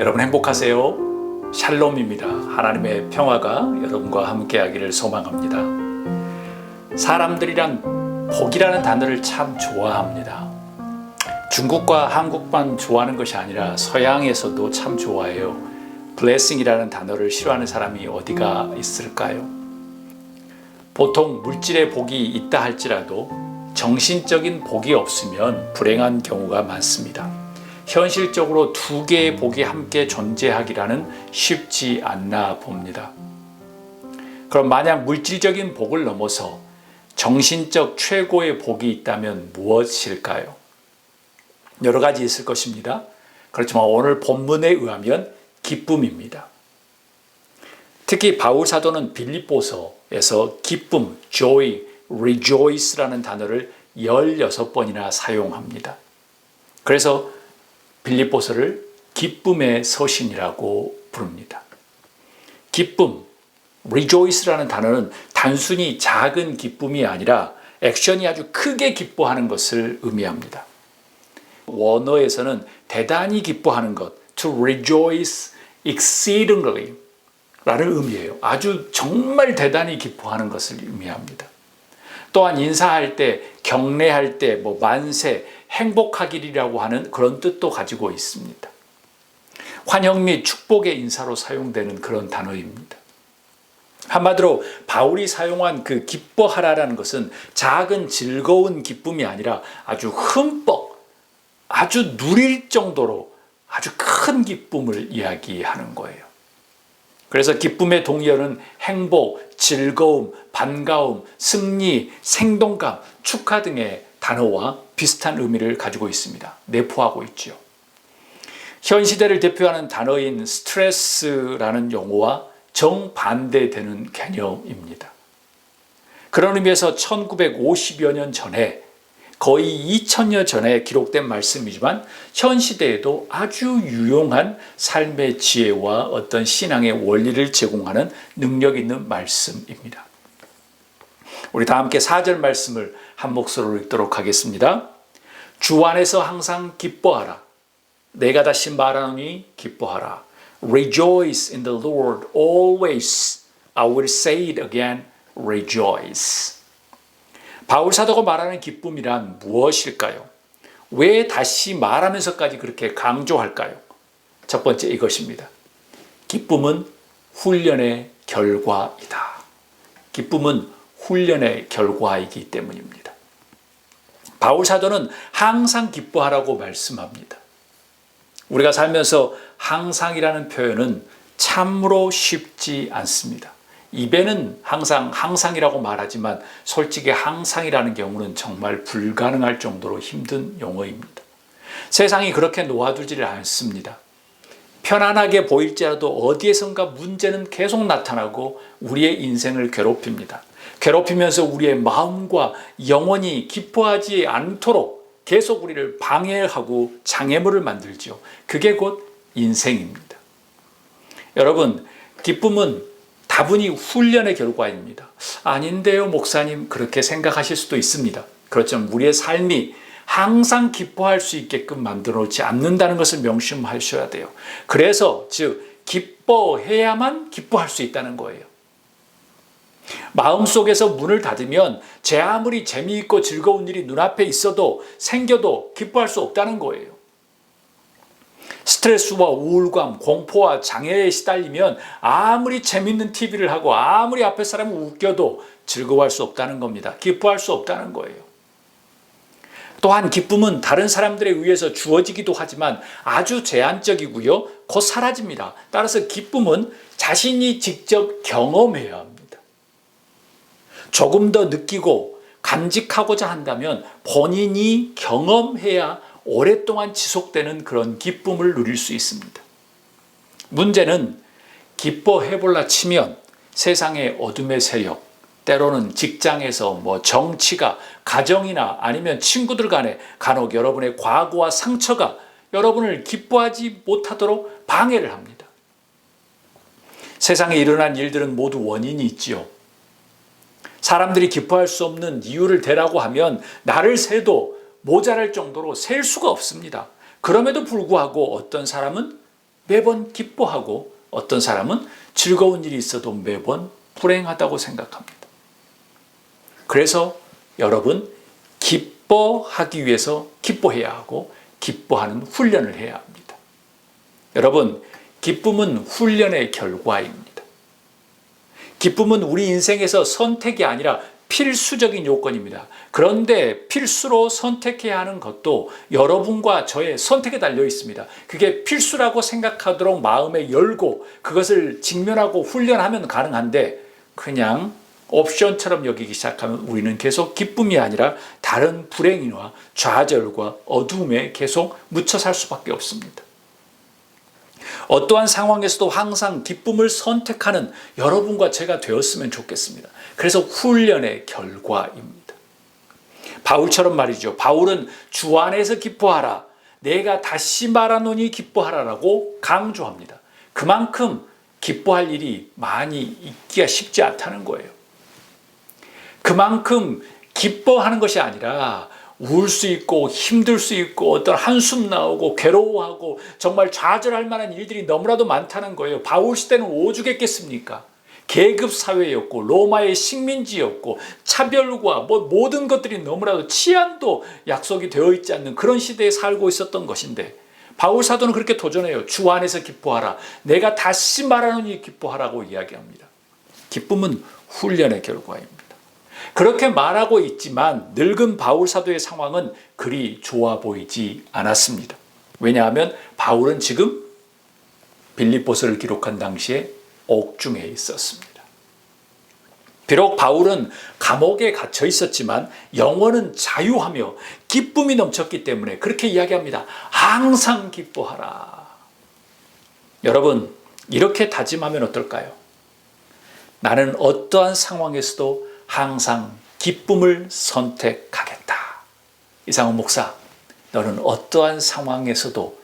여러분 행복하세요. 샬롬입니다. 하나님의 평화가 여러분과 함께하기를 소망합니다. 사람들이란 복이라는 단어를 참 좋아합니다. 중국과 한국만 좋아하는 것이 아니라 서양에서도 참 좋아해요. blessing이라는 단어를 싫어하는 사람이 어디가 있을까요? 보통 물질의 복이 있다 할지라도 정신적인 복이 없으면 불행한 경우가 많습니다. 현실적으로 두 개의 복이 함께 존재하기라는 쉽지 않나 봅니다. 그럼 만약 물질적인 복을 넘어서 정신적 최고의 복이 있다면 무엇일까요? 여러 가지 있을 것입니다. 그렇지만 오늘 본문에 의하면 기쁨입니다. 특히 바울 사도는 빌립보서에서 기쁨, joy, rejoice라는 단어를 16번이나 사용합니다. 그래서 빌립보서를 기쁨의 서신이라고 부릅니다. 기쁨, rejoice라는 단어는 단순히 작은 기쁨이 아니라 액션이 아주 크게 기뻐하는 것을 의미합니다. 원어에서는 대단히 기뻐하는 것, to rejoice exceedingly 라는 의미예요. 아주 정말 대단히 기뻐하는 것을 의미합니다. 또한 인사할 때, 경례할 때, 만세, 행복하기리라고 하는 그런 뜻도 가지고 있습니다. 환영 및 축복의 인사로 사용되는 그런 단어입니다. 한마디로 바울이 사용한 그 기뻐하라라는 것은 작은 즐거운 기쁨이 아니라 아주 흠뻑, 아주 누릴 정도로 아주 큰 기쁨을 이야기하는 거예요. 그래서 기쁨의 동의어는 행복, 즐거움, 반가움, 승리, 생동감, 축하 등의 단어와 비슷한 의미를 가지고 있습니다. 내포하고 있죠. 현 시대를 대표하는 단어인 스트레스라는 용어와 정반대되는 개념입니다. 그런 의미에서 1950여 년 전에 거의 2000년 전에 기록된 말씀이지만 현 시대에도 아주 유용한 삶의 지혜와 어떤 신앙의 원리를 제공하는 능력 있는 말씀입니다. 우리 다 함께 4절 말씀을 한 목소리로 읽도록 하겠습니다. 주 안에서 항상 기뻐하라. 내가 다시 말하노니 기뻐하라. Rejoice in the Lord always. I will say it again. Rejoice. 바울 사도가 말하는 기쁨이란 무엇일까요? 왜 다시 말하면서까지 그렇게 강조할까요? 첫 번째 이것입니다. 기쁨은 훈련의 결과이다. 기쁨은 훈련의 결과이기 때문입니다. 바울 사도는 항상 기뻐하라고 말씀합니다. 우리가 살면서 항상이라는 표현은 참으로 쉽지 않습니다. 입에는 항상이라고 말하지만 솔직히 항상이라는 경우는 정말 불가능할 정도로 힘든 용어입니다. 세상이 그렇게 놓아두지를 않습니다. 편안하게 보일지라도 어디에선가 문제는 계속 나타나고 우리의 인생을 괴롭힙니다. 괴롭히면서 우리의 마음과 영혼이 기뻐하지 않도록 계속 우리를 방해하고 장애물을 만들죠. 그게 곧 인생입니다. 여러분, 기쁨은 다분히 훈련의 결과입니다. 아닌데요, 목사님, 그렇게 생각하실 수도 있습니다. 그렇지만 우리의 삶이 항상 기뻐할 수 있게끔 만들어 놓지 않는다는 것을 명심하셔야 돼요. 그래서 기뻐해야만 기뻐할 수 있다는 거예요. 마음속에서 문을 닫으면 제 아무리 재미있고 즐거운 일이 눈앞에 있어도 생겨도 기뻐할 수 없다는 거예요. 스트레스와 우울감, 공포와 장애에 시달리면 아무리 재밌는 TV를 하고 아무리 앞에 사람을 웃겨도 즐거워할 수 없다는 겁니다. 기뻐할 수 없다는 거예요. 또한 기쁨은 다른 사람들에 의해서 주어지기도 하지만 아주 제한적이고요. 곧 사라집니다. 따라서 기쁨은 자신이 직접 경험해야 합니다. 조금 더 느끼고 간직하고자 한다면 본인이 경험해야 오랫동안 지속되는 그런 기쁨을 누릴 수 있습니다. 문제는 기뻐해볼라 치면 세상의 어둠의 세력, 때로는 직장에서 정치가, 가정이나 아니면 친구들 간에 간혹 여러분의 과거와 상처가 여러분을 기뻐하지 못하도록 방해를 합니다. 세상에 일어난 일들은 모두 원인이 있지요. 사람들이 기뻐할 수 없는 이유를 대라고 하면 나를 세도 모자랄 정도로 셀 수가 없습니다. 그럼에도 불구하고 어떤 사람은 매번 기뻐하고 어떤 사람은 즐거운 일이 있어도 매번 불행하다고 생각합니다. 그래서 여러분, 기뻐하기 위해서 기뻐해야 하고 기뻐하는 훈련을 해야 합니다. 여러분, 기쁨은 훈련의 결과입니다. 기쁨은 우리 인생에서 선택이 아니라 필수적인 요건입니다. 그런데 필수로 선택해야 하는 것도 여러분과 저의 선택에 달려 있습니다. 그게 필수라고 생각하도록 마음에 열고 그것을 직면하고 훈련하면 가능한데, 그냥 옵션처럼 여기기 시작하면 우리는 계속 기쁨이 아니라 다른 불행이와 좌절과 어두움에 계속 묻혀 살 수밖에 없습니다. 어떠한 상황에서도 항상 기쁨을 선택하는 여러분과 제가 되었으면 좋겠습니다. 그래서 훈련의 결과입니다. 바울처럼 말이죠. 바울은 주 안에서 기뻐하라, 내가 다시 말하노니 기뻐하라라고 강조합니다. 그만큼 기뻐할 일이 많이 있기가 쉽지 않다는 거예요. 그만큼 기뻐하는 것이 아니라 울 수 있고 힘들 수 있고 어떤 한숨 나오고 괴로워하고 정말 좌절할 만한 일들이 너무나도 많다는 거예요. 바울 시대는 오죽했겠습니까? 계급 사회였고 로마의 식민지였고 차별과 모든 것들이 너무나도 치안도 약속이 되어 있지 않는 그런 시대에 살고 있었던 것인데, 바울 사도는 그렇게 도전해요. 주 안에서 기뻐하라, 내가 다시 말하노니 기뻐하라고 이야기합니다. 기쁨은 훈련의 결과입니다. 그렇게 말하고 있지만 늙은 바울 사도의 상황은 그리 좋아 보이지 않았습니다. 왜냐하면 바울은 지금 빌립보서를 기록한 당시에 옥중에 있었습니다. 비록 바울은 감옥에 갇혀 있었지만 영혼은 자유하며 기쁨이 넘쳤기 때문에 그렇게 이야기합니다. 항상 기뻐하라. 여러분, 이렇게 다짐하면 어떨까요? 나는 어떠한 상황에서도 항상 기쁨을 선택하겠다. 이상훈 목사, 너는 어떠한 상황에서도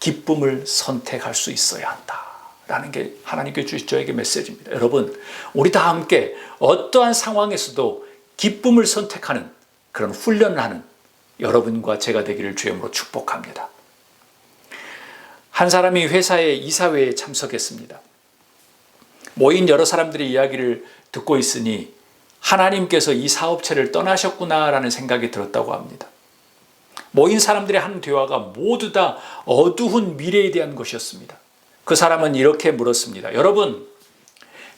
기쁨을 선택할 수 있어야 한다. 라는 게 하나님께 주신 저에게 메시지입니다. 여러분, 우리 다 함께 어떠한 상황에서도 기쁨을 선택하는 그런 훈련을 하는 여러분과 제가 되기를 주의 이름으로 축복합니다. 한 사람이 회사의 이사회에 참석했습니다. 모인 여러 사람들의 이야기를 듣고 있으니 하나님께서 이 사업체를 떠나셨구나라는 생각이 들었다고 합니다. 모인 사람들의 한 대화가 모두 다 어두운 미래에 대한 것이었습니다. 그 사람은 이렇게 물었습니다. 여러분,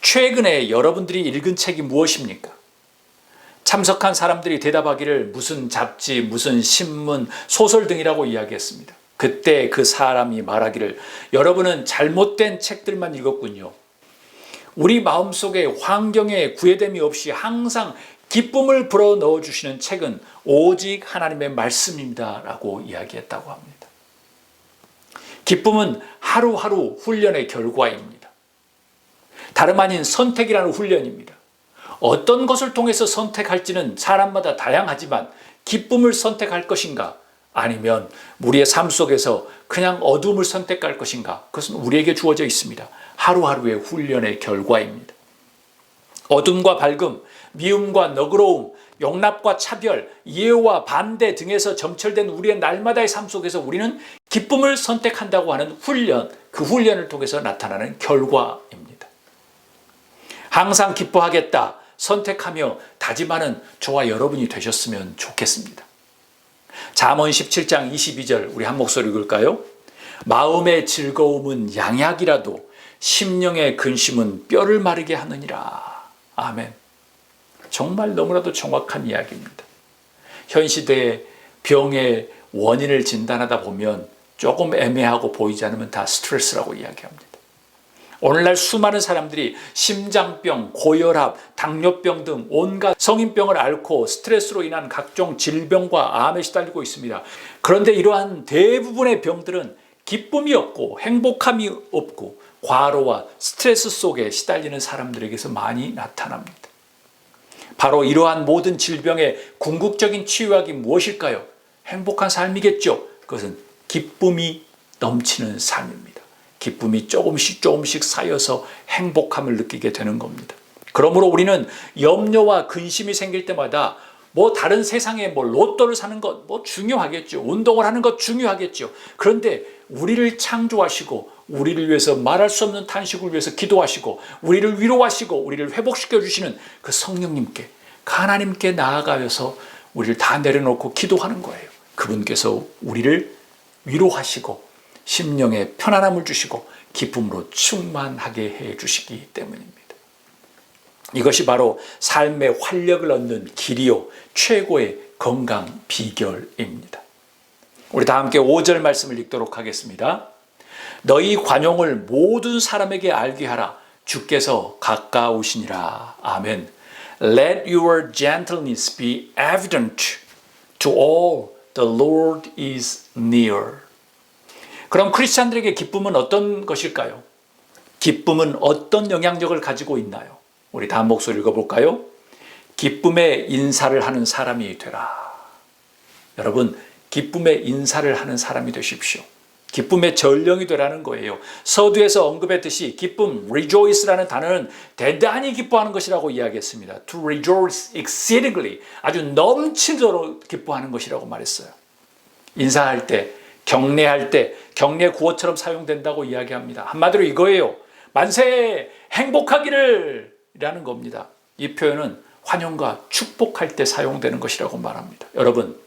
최근에 여러분들이 읽은 책이 무엇입니까? 참석한 사람들이 대답하기를 무슨 잡지, 무슨 신문, 소설 등이라고 이야기했습니다. 그때 그 사람이 말하기를 여러분은 잘못된 책들만 읽었군요. 우리 마음속에 환경에 구애됨이 없이 항상 기쁨을 불어넣어 주시는 책은 오직 하나님의 말씀입니다 라고 이야기했다고 합니다. 기쁨은 하루하루 훈련의 결과입니다. 다름 아닌 선택이라는 훈련입니다. 어떤 것을 통해서 선택할지는 사람마다 다양하지만 기쁨을 선택할 것인가, 아니면 우리의 삶 속에서 그냥 어둠을 선택할 것인가, 그것은 우리에게 주어져 있습니다. 하루하루의 훈련의 결과입니다. 어둠과 밝음, 미움과 너그러움, 용납과 차별, 이해와 반대 등에서 점철된 우리의 날마다의 삶 속에서 우리는 기쁨을 선택한다고 하는 훈련, 그 훈련을 통해서 나타나는 결과입니다. 항상 기뻐하겠다 선택하며 다짐하는 저와 여러분이 되셨으면 좋겠습니다. 잠언 17장 22절 우리 한 목소리 읽을까요? 마음의 즐거움은 양약이라도 심령의 근심은 뼈를 마르게 하느니라. 아멘. 정말 너무나도 정확한 이야기입니다. 현 시대의 병의 원인을 진단하다 보면 조금 애매하고 보이지 않으면 다 스트레스라고 이야기합니다. 오늘날 수많은 사람들이 심장병, 고혈압, 당뇨병 등 온갖 성인병을 앓고 스트레스로 인한 각종 질병과 암에 시달리고 있습니다. 그런데 이러한 대부분의 병들은 기쁨이 없고 행복함이 없고 과로와 스트레스 속에 시달리는 사람들에게서 많이 나타납니다. 바로 이러한 모든 질병의 궁극적인 치유약이 무엇일까요? 행복한 삶이겠죠. 그것은 기쁨이 넘치는 삶입니다. 기쁨이 조금씩 쌓여서 행복함을 느끼게 되는 겁니다. 그러므로 우리는 염려와 근심이 생길 때마다 다른 세상에 로또를 사는 것 중요하겠죠. 운동을 하는 것 중요하겠죠. 그런데 우리를 창조하시고 우리를 위해서 말할 수 없는 탄식을 위해서 기도하시고 우리를 위로하시고 우리를 회복시켜 주시는 그 성령님께, 하나님께 나아가서 우리를 다 내려놓고 기도하는 거예요. 그분께서 우리를 위로하시고 심령에 편안함을 주시고 기쁨으로 충만하게 해 주시기 때문입니다. 이것이 바로 삶의 활력을 얻는 길이요 최고의 건강 비결입니다. 우리 다 함께 5절 말씀을 읽도록 하겠습니다. 너희 관용을 모든 사람에게 알게 하라. 주께서 가까우시니라. 아멘. Let your gentleness be evident to all. The Lord is near. 그럼 크리스찬들에게 기쁨은 어떤 것일까요? 기쁨은 어떤 영향력을 가지고 있나요? 우리 다 한 목소리 읽어볼까요? 기쁨의 인사를 하는 사람이 되라. 여러분, 기쁨의 인사를 하는 사람이 되십시오. 기쁨의 전령이 되라는 거예요. 서두에서 언급했듯이 기쁨, rejoice라는 단어는 대단히 기뻐하는 것이라고 이야기했습니다. To rejoice exceedingly, 아주 넘치도록 기뻐하는 것이라고 말했어요. 인사할 때, 격려할 때, 격려 구호처럼 사용된다고 이야기합니다. 한마디로 이거예요. 만세, 행복하기를 라는 겁니다. 이 표현은 환영과 축복할 때 사용되는 것이라고 말합니다. 여러분,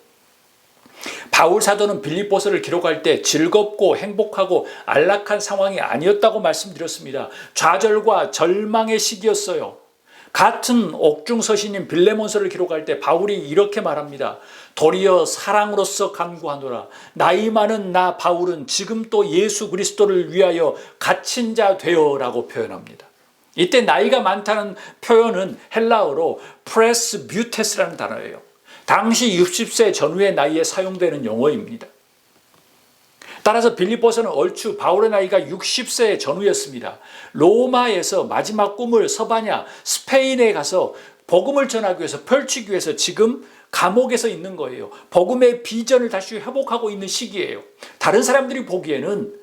바울 사도는 빌립보서를 기록할 때 즐겁고 행복하고 안락한 상황이 아니었다고 말씀드렸습니다. 좌절과 절망의 시기였어요. 같은 옥중서신인 빌레몬서를 기록할 때 바울이 이렇게 말합니다. 도리어 사랑으로서 간구하노라. 나이 많은 나 바울은 지금 또 예수 그리스도를 위하여 갇힌 자 되어라고 표현합니다. 이때 나이가 많다는 표현은 헬라어로 프레스뷰테스라는 단어예요. 당시 60세 전후의 나이에 사용되는 용어입니다. 따라서 빌립보서는 얼추 바울의 나이가 60세 전후였습니다. 로마에서 마지막 꿈을 서바냐, 스페인에 가서 복음을 전하기 위해서 펼치기 위해서 지금 감옥에서 있는 거예요. 복음의 비전을 다시 회복하고 있는 시기예요. 다른 사람들이 보기에는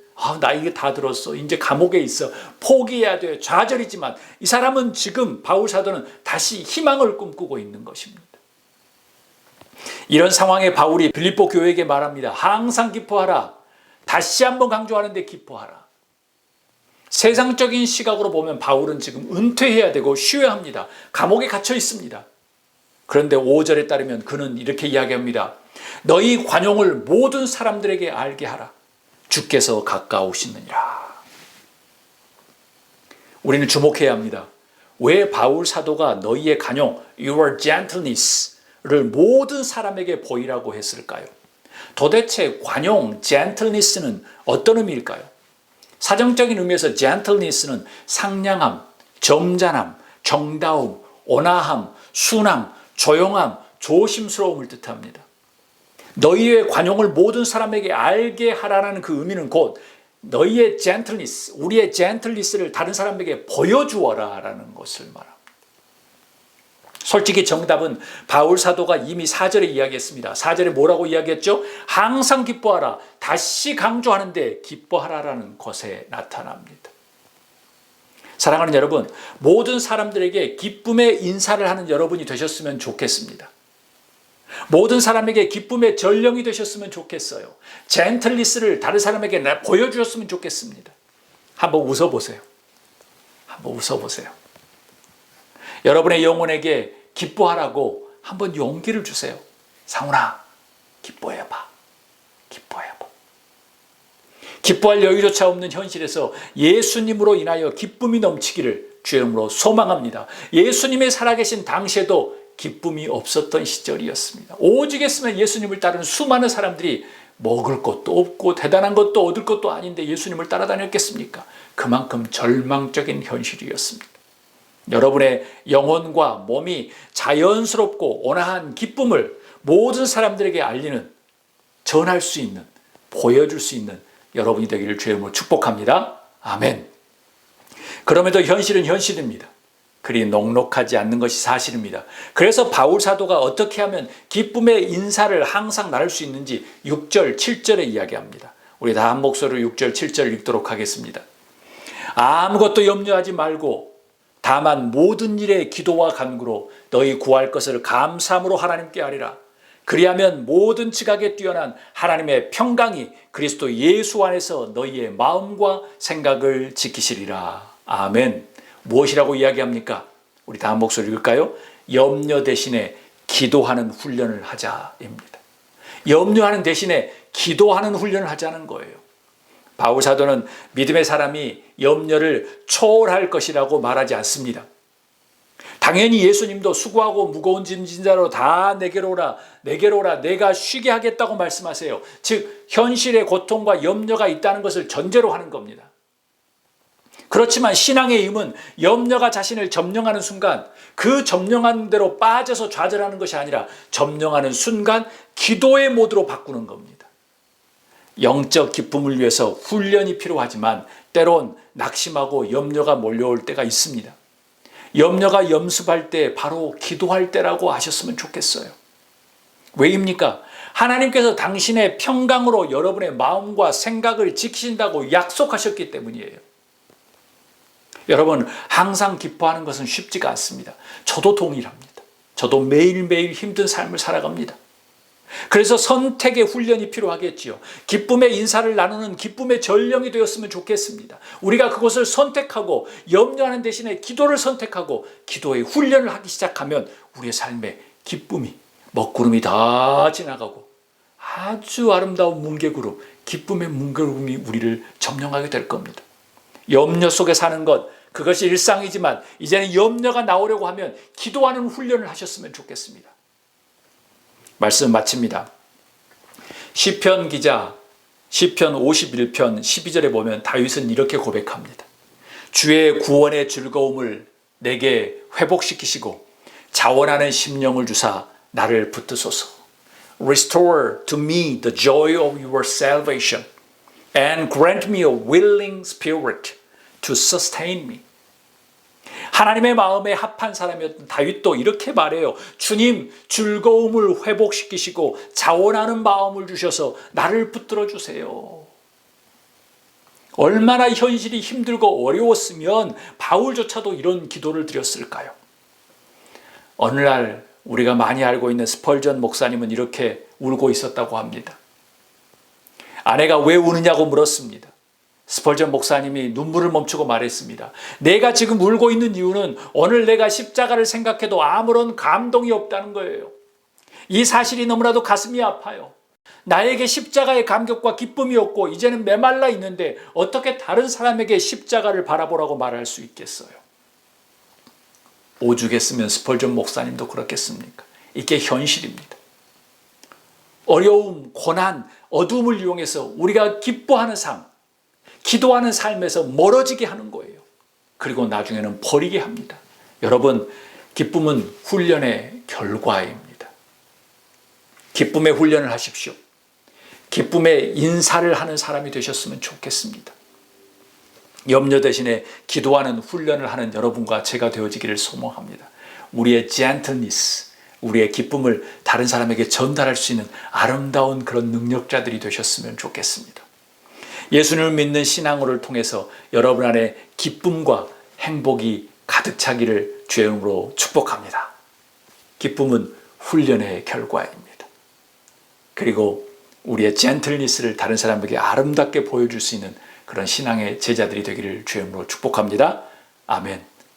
나 이게 다 들었어. 이제 감옥에 있어. 포기해야 돼. 좌절이지만 이 사람은 지금 바울 사도는 다시 희망을 꿈꾸고 있는 것입니다. 이런 상황에 바울이 빌립보 교회에게 말합니다. 항상 기뻐하라. 다시 한번 강조하는데 기뻐하라. 세상적인 시각으로 보면 바울은 지금 은퇴해야 되고 쉬어야 합니다. 감옥에 갇혀 있습니다. 그런데 5절에 따르면 그는 이렇게 이야기합니다. 너희 관용을 모든 사람들에게 알게 하라. 주께서 가까우시느니라. 우리는 주목해야 합니다. 왜 바울 사도가 너희의 관용, your gentleness를 모든 사람에게 보이라고 했을까요? 도대체 관용, gentleness는 어떤 의미일까요? 사정적인 의미에서 gentleness는 상냥함, 점잖함, 정다움, 온화함, 순함, 조용함, 조심스러움을 뜻합니다. 너희의 관용을 모든 사람에게 알게 하라는 그 의미는 곧 너희의 gentleness, 우리의 gentleness를 다른 사람에게 보여주어라 라는 것을 말합니다. 솔직히 정답은 바울 사도가 이미 4절에 이야기했습니다. 4절에 뭐라고 이야기했죠? 항상 기뻐하라. 다시 강조하는데 기뻐하라라는 것에 나타납니다. 사랑하는 여러분, 모든 사람들에게 기쁨의 인사를 하는 여러분이 되셨으면 좋겠습니다. 모든 사람에게 기쁨의 전령이 되셨으면 좋겠어요. 젠틀리스를 다른 사람에게 보여주셨으면 좋겠습니다. 한번 웃어보세요. 한번 웃어보세요. 여러분의 영혼에게 기뻐하라고 한번 용기를 주세요. 상훈아, 기뻐해봐. 기뻐해봐. 기뻐할 여유조차 없는 현실에서 예수님으로 인하여 기쁨이 넘치기를 주의 이름으로 소망합니다. 예수님이 살아계신 당시에도 기쁨이 없었던 시절이었습니다. 오직 했으면 예수님을 따르는 수많은 사람들이 먹을 것도 없고 대단한 것도 얻을 것도 아닌데 예수님을 따라다녔겠습니까? 그만큼 절망적인 현실이었습니다. 여러분의 영혼과 몸이 자연스럽고 온화한 기쁨을 모든 사람들에게 알리는, 전할 수 있는, 보여줄 수 있는 여러분이 되기를 주의 이름으로 축복합니다. 아멘. 그럼에도 현실은 현실입니다. 그리 녹록하지 않는 것이 사실입니다. 그래서 바울 사도가 어떻게 하면 기쁨의 인사를 항상 나눌 수 있는지 6절, 7절에 이야기합니다. 우리 다 한 목소리로 6절, 7절 읽도록 하겠습니다. 아무것도 염려하지 말고 다만 모든 일에 기도와 간구로 너희 구할 것을 감사함으로 하나님께 아뢰라. 그리하면 모든 지각에 뛰어난 하나님의 평강이 그리스도 예수 안에서 너희의 마음과 생각을 지키시리라. 아멘. 무엇이라고 이야기합니까? 우리 다음 목소리 읽을까요? 염려 대신에 기도하는 훈련을 하자입니다. 염려하는 대신에 기도하는 훈련을 하자는 거예요. 바울 사도는 믿음의 사람이 염려를 초월할 것이라고 말하지 않습니다. 당연히 예수님도 수고하고 무거운 짐 진 자로 다 내게로 오라, 내게로 오라, 내가 쉬게 하겠다고 말씀하세요. 즉 현실의 고통과 염려가 있다는 것을 전제로 하는 겁니다. 그렇지만 신앙의 힘은 염려가 자신을 점령하는 순간 그 점령하는 대로 빠져서 좌절하는 것이 아니라 점령하는 순간 기도의 모드로 바꾸는 겁니다. 영적 기쁨을 위해서 훈련이 필요하지만 때론 낙심하고 염려가 몰려올 때가 있습니다. 염려가 염습할 때 바로 기도할 때라고 하셨으면 좋겠어요. 왜입니까? 하나님께서 당신의 평강으로 여러분의 마음과 생각을 지키신다고 약속하셨기 때문이에요. 여러분, 항상 기뻐하는 것은 쉽지가 않습니다. 저도 동일합니다. 저도 매일매일 힘든 삶을 살아갑니다. 그래서 선택의 훈련이 필요하겠지요. 기쁨의 인사를 나누는 기쁨의 전령이 되었으면 좋겠습니다. 우리가 그것을 선택하고 염려하는 대신에 기도를 선택하고 기도의 훈련을 하기 시작하면 우리의 삶에 기쁨이 먹구름이 다 지나가고 아주 아름다운 뭉게구름, 기쁨의 뭉게구름이 우리를 점령하게 될 겁니다. 염려 속에 사는 것, 그것이 일상이지만 이제는 염려가 나오려고 하면 기도하는 훈련을 하셨으면 좋겠습니다. 말씀 마칩니다. 시편 기자 시편 51편 12절에 보면 다윗은 이렇게 고백합니다. 주의 구원의 즐거움을 내게 회복시키시고 자원하는 심령을 주사 나를 붙드소서. Restore to me the joy of your salvation and grant me a willing spirit to sustain me. 하나님의 마음에 합한 사람이었던 다윗도 이렇게 말해요. 주님, 즐거움을 회복시키시고 자원하는 마음을 주셔서 나를 붙들어 주세요. 얼마나 현실이 힘들고 어려웠으면 바울조차도 이런 기도를 드렸을까요? 어느 날 우리가 많이 알고 있는 스펄전 목사님은 이렇게 울고 있었다고 합니다. 아내가 왜 우느냐고 물었습니다. 스펄전 목사님이 눈물을 멈추고 말했습니다. 내가 지금 울고 있는 이유는 오늘 내가 십자가를 생각해도 아무런 감동이 없다는 거예요. 이 사실이 너무나도 가슴이 아파요. 나에게 십자가의 감격과 기쁨이 없고 이제는 메말라 있는데 어떻게 다른 사람에게 십자가를 바라보라고 말할 수 있겠어요? 오죽했으면 스펄전 목사님도 그렇겠습니까? 이게 현실입니다. 어려움, 고난, 어둠을 이용해서 우리가 기뻐하는 삶, 기도하는 삶에서 멀어지게 하는 거예요. 그리고 나중에는 버리게 합니다. 여러분, 기쁨은 훈련의 결과입니다. 기쁨의 훈련을 하십시오. 기쁨의 인사를 하는 사람이 되셨으면 좋겠습니다. 염려 대신에 기도하는 훈련을 하는 여러분과 제가 되어지기를 소망합니다. 우리의 gentleness, 우리의 기쁨을 다른 사람에게 전달할 수 있는 아름다운 그런 능력자들이 되셨으면 좋겠습니다. 예수님을 믿는 신앙을 통해서 여러분 안에 기쁨과 행복이 가득 차기를 주의 이름으로 축복합니다. 기쁨은 훈련의 결과입니다. 그리고 우리의 젠틀니스를 다른 사람에게 아름답게 보여줄 수 있는 그런 신앙의 제자들이 되기를 주의 이름으로 축복합니다. 아멘.